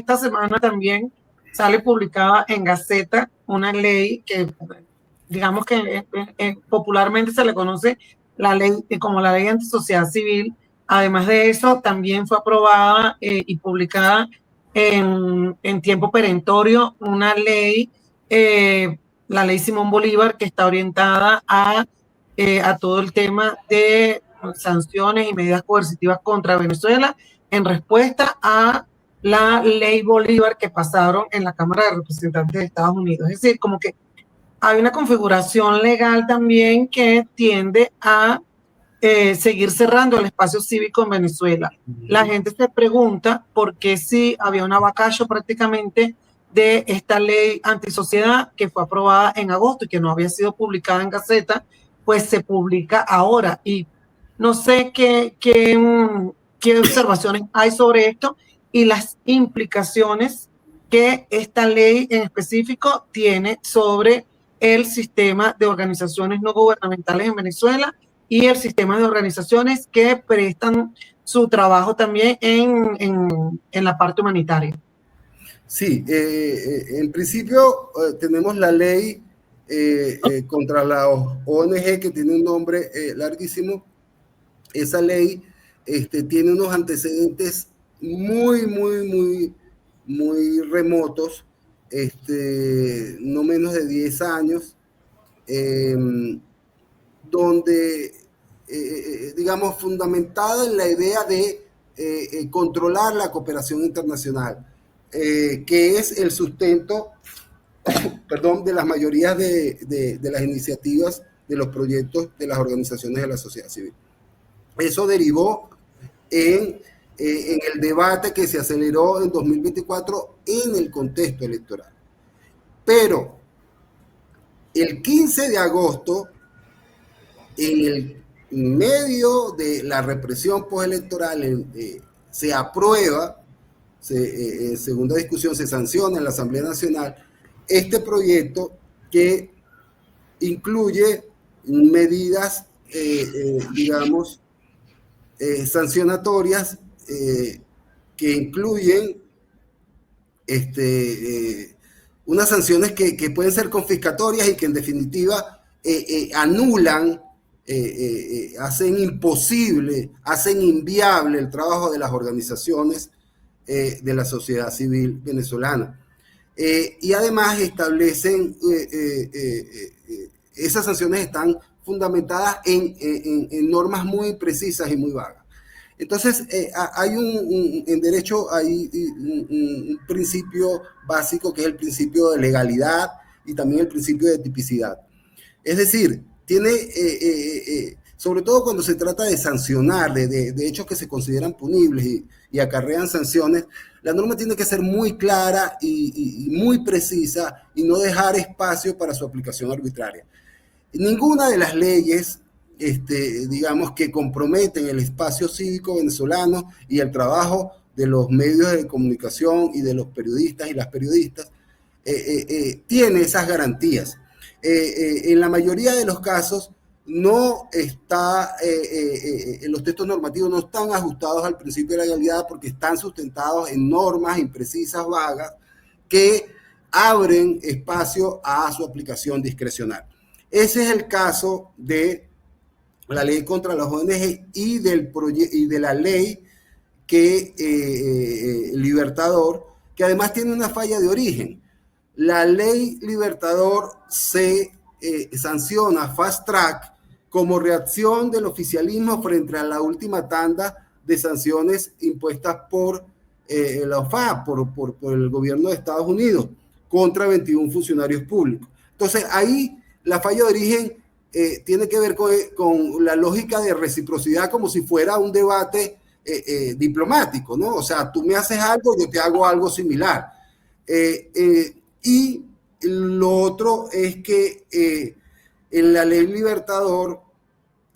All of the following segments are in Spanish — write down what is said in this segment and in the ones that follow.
esta semana también sale publicada en Gaceta una ley que, digamos que popularmente se le conoce la ley como la ley antisociedad civil. Además de eso, también fue aprobada y publicada en tiempo perentorio una ley, la ley Simón Bolívar, que está orientada a todo el tema de sanciones y medidas coercitivas contra Venezuela en respuesta a la ley Bolívar que pasaron en la Cámara de Representantes de Estados Unidos. Es decir, como que hay una configuración legal también que tiende a seguir cerrando el espacio cívico en Venezuela. La gente se pregunta por qué si había un abacayo prácticamente de esta ley antisociedad que fue aprobada en agosto y que no había sido publicada en Gaceta, pues se publica ahora. Y no sé qué observaciones hay sobre esto y las implicaciones que esta ley en específico tiene sobre el sistema de organizaciones no gubernamentales en Venezuela y el sistema de organizaciones que prestan su trabajo también en la parte humanitaria. Sí, en principio tenemos la ley contra la ONG que tiene un nombre larguísimo. Esa ley tiene unos antecedentes muy remotos, no menos de 10 años, donde, digamos, fundamentada en la idea de controlar la cooperación internacional, que es el sustento, perdón, de las mayorías de las iniciativas, de los proyectos de las organizaciones de la sociedad civil. Eso derivó en el debate que se aceleró en 2024 en el contexto electoral. Pero el 15 de agosto, en el medio de la represión postelectoral, se aprueba, en segunda discusión se sanciona en la Asamblea Nacional este proyecto que incluye medidas, digamos, sancionatorias que incluyen unas sanciones que pueden ser confiscatorias y que en definitiva anulan, hacen imposible, hacen inviable el trabajo de las organizaciones de la sociedad civil venezolana. Y además establecen, esas sanciones están fundamentadas en normas muy precisas y muy vagas. Entonces, hay en derecho hay un principio básico que es el principio de legalidad y también el principio de tipicidad. Es decir, tiene, sobre todo cuando se trata de sancionar, de hechos que se consideran punibles y acarrean sanciones, la norma tiene que ser muy clara y muy precisa y no dejar espacio para su aplicación arbitraria. Ninguna de las leyes, digamos, que comprometen el espacio cívico venezolano y el trabajo de los medios de comunicación y de los periodistas y las periodistas, tiene esas garantías. En la mayoría de los casos no está, los textos normativos no están ajustados al principio de legalidad porque están sustentados en normas imprecisas, vagas, que abren espacio a su aplicación discrecional. Ese es el caso de la ley contra las ONG y de la ley Libertador, que además tiene una falla de origen. La ley Libertador se sanciona fast track como reacción del oficialismo frente a la última tanda de sanciones impuestas por la OFAC, por el gobierno de Estados Unidos, contra 21 funcionarios públicos. Entonces, ahí la falla de origen tiene que ver con la lógica de reciprocidad, como si fuera un debate diplomático, ¿no? O sea, tú me haces algo, yo te hago algo similar. Y lo otro es que en la ley Libertador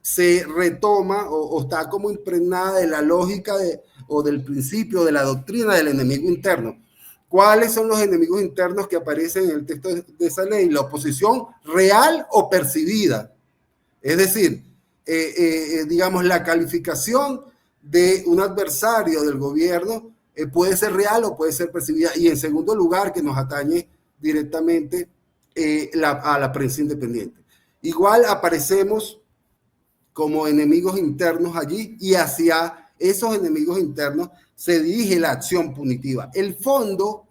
se retoma o está como impregnada de la lógica o del principio de la doctrina del enemigo interno. ¿Cuáles son los enemigos internos que aparecen en el texto de esa ley? La oposición real o percibida. Es decir, digamos, la calificación de un adversario del gobierno puede ser real o puede ser percibida. Y en segundo lugar, que nos atañe directamente a la prensa independiente. Igual aparecemos como enemigos internos allí, y hacia esos enemigos internos se dirige la acción punitiva. El fondo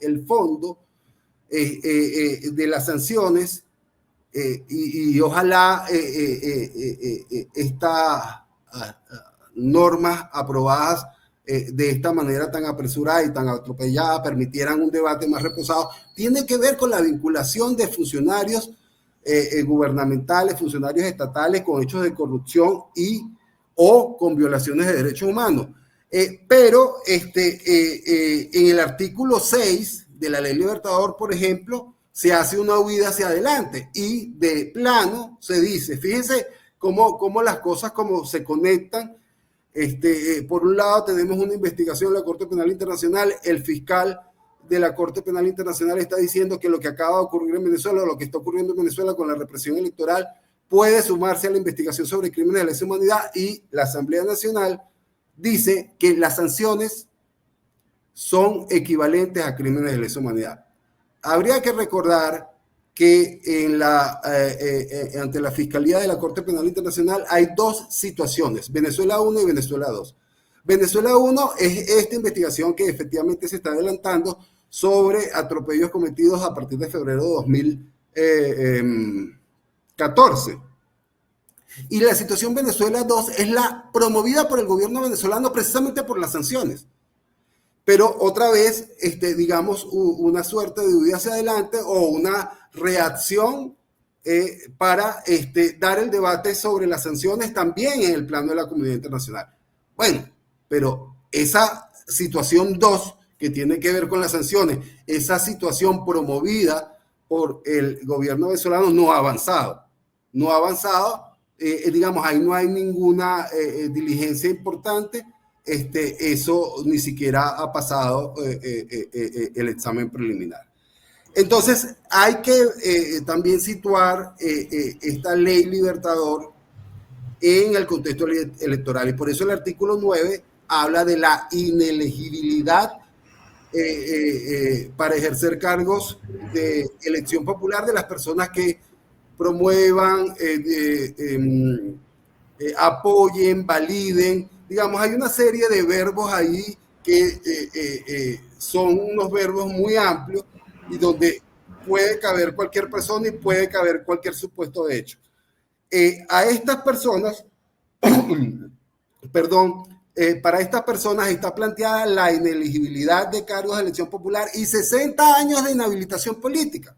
de las sanciones, y ojalá estas normas aprobadas de esta manera tan apresurada y tan atropellada permitieran un debate más reposado, tiene que ver con la vinculación de funcionarios gubernamentales, funcionarios estatales con hechos de corrupción o con violaciones de derechos humanos. Pero en el artículo 6 de la Ley Libertador, por ejemplo, se hace una huida hacia adelante y de plano se dice, fíjense cómo las cosas como se conectan. Por un lado tenemos una investigación de la Corte Penal Internacional, el fiscal de la Corte Penal Internacional está diciendo que lo que acaba de ocurrir en Venezuela, lo que está ocurriendo en Venezuela con la represión electoral, puede sumarse a la investigación sobre crímenes de lesa humanidad, y la Asamblea Nacional dice que las sanciones son equivalentes a crímenes de lesa humanidad. Habría que recordar que ante la Fiscalía de la Corte Penal Internacional hay dos situaciones, Venezuela 1 y Venezuela 2. Venezuela 1 es esta investigación que efectivamente se está adelantando sobre atropellos cometidos a partir de febrero de 2014. Y la situación Venezuela 2 es la promovida por el gobierno venezolano precisamente por las sanciones. Pero otra vez, digamos, una suerte de huida hacia adelante o una reacción para dar el debate sobre las sanciones también en el plano de la comunidad internacional. Bueno, pero esa situación 2, que tiene que ver con las sanciones, esa situación promovida por el gobierno venezolano no ha avanzado. No ha avanzado, digamos, ahí no hay ninguna diligencia importante. Eso ni siquiera ha pasado el examen preliminar. Entonces, hay que también situar esta ley Libertador en el contexto electoral, y por eso el artículo 9 habla de la inelegibilidad para ejercer cargos de elección popular de las personas que promuevan, apoyen, validen. Digamos, hay una serie de verbos ahí que son unos verbos muy amplios y donde puede caber cualquier persona y puede caber cualquier supuesto de hecho. A estas personas, para estas personas está planteada la inelegibilidad de cargos de elección popular y 60 años de inhabilitación política.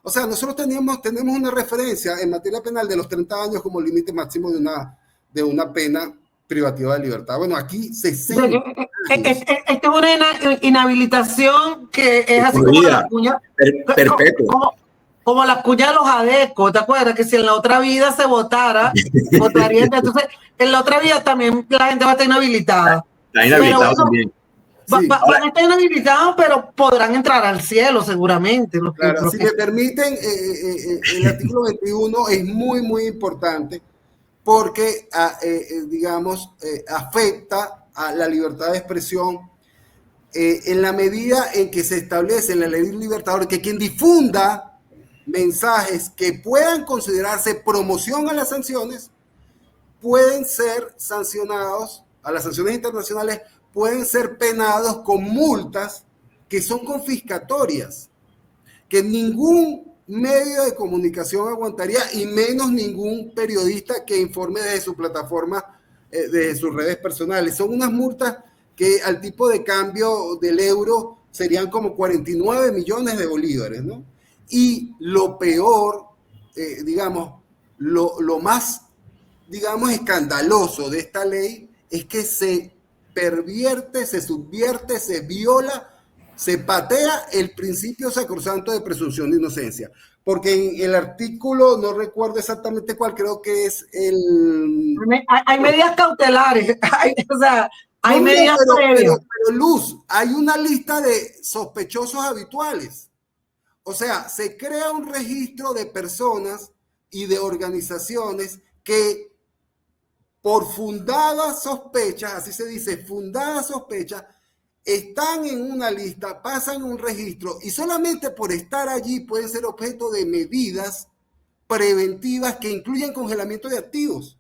O sea, nosotros tenemos una referencia en materia penal de los 30 años como límite máximo de una pena privativa de libertad. Bueno, aquí 60 años. Esta es una inhabilitación que es así como la cuña. Perpetua. Como la cuña de los adecos, ¿te acuerdas? Que si en la otra vida se votara, votaría. Entonces, en la otra vida también la gente va a estar inhabilitada. Está inhabilitado también. Sí. Van a estar inhabilitados, pero podrán entrar al cielo seguramente. Claro, si me permiten, el artículo 21 es muy, muy importante porque, digamos, afecta a la libertad de expresión en la medida en que se establece en la ley Libertador que quien difunda mensajes que puedan considerarse promoción a las sanciones pueden ser sancionados, a las sanciones internacionales pueden ser penados con multas que son confiscatorias, que ningún medio de comunicación aguantaría, y menos ningún periodista que informe desde su plataforma, desde sus redes personales. Son unas multas que al tipo de cambio del euro serían como 49 millones de bolívares, ¿no? Y lo peor, digamos, lo más, digamos, escandaloso de esta ley es que se pervierte, se subvierte, se viola, se patea el principio sacrosanto de presunción de inocencia. Porque en el artículo, no recuerdo exactamente cuál, creo que es el... Hay medidas cautelares, o sea, hay medidas previas. Pero Luz, hay una lista de sospechosos habituales. O sea, se crea un registro de personas y de organizaciones que por fundadas sospechas, así se dice, fundadas sospechas, están en una lista, pasan un registro y solamente por estar allí pueden ser objeto de medidas preventivas que incluyen congelamiento de activos.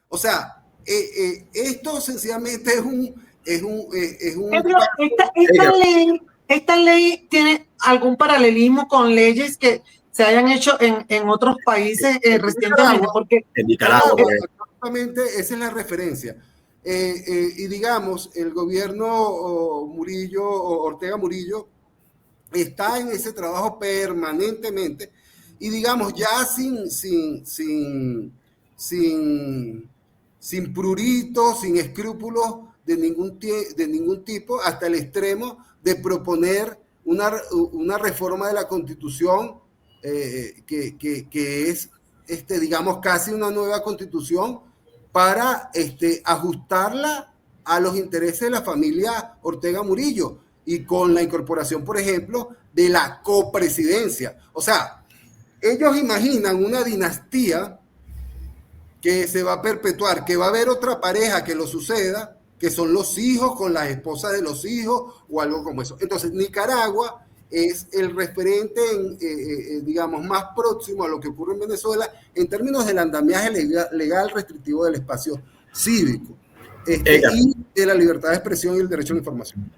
O sea, esto sencillamente es un Pedro, esta ley tiene algún paralelismo con leyes que se hayan hecho en otros países recientemente, porque En Nicaragua, exactamente, esa es la referencia. Y digamos, el gobierno Murillo, Ortega Murillo, está en ese trabajo permanentemente y digamos ya sin pruritos, sin escrúpulos de ningún tipo, hasta el extremo de proponer una reforma de la Constitución que es, digamos, casi una nueva Constitución para ajustarla a los intereses de la familia Ortega Murillo y con la incorporación, por ejemplo, de la copresidencia. O sea, ellos imaginan una dinastía que se va a perpetuar, que va a haber otra pareja que lo suceda, que son los hijos con las esposas de los hijos o algo como eso. Entonces, Nicaragua es el referente, digamos, más próximo a lo que ocurre en Venezuela en términos del andamiaje legal restrictivo del espacio cívico y de la libertad de expresión y el derecho a la información.